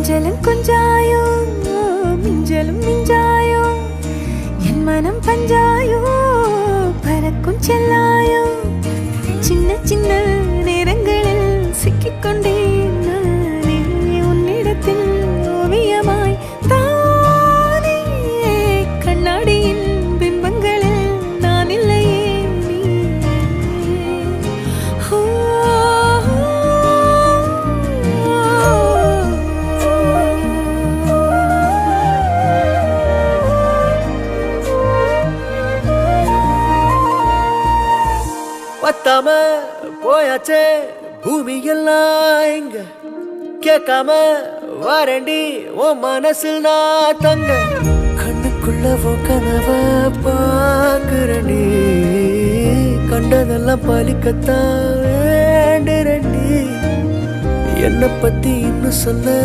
கொஞ்சலும் கொஞ்சாயோ மிஞ்சலும் மிஞ்சாயோ என் மனம் பஞ்சாயோ பறக்கும் செல்லாயோ சின்ன சின்ன நேரங்களில் சிக்கிக்கொண்டேன் நானே உன்னிடத்தில் ஓவியமாய் தானே கண்ணாடியின் பிம்பங்களில் நான் இல்லையே நீ பத்தாம போயாச்சே பூமி எல்லாம் இங்க கேட்காம வாரண்டி உன் மனசில் நான் தங்க கண்ணுக்குள்ள கனவ பாக்குறண்டி கண்டதெல்லாம் பலிக்கத்தான் வேண்டுறண்டி என்னை பத்தி இன்னும் சொல்ல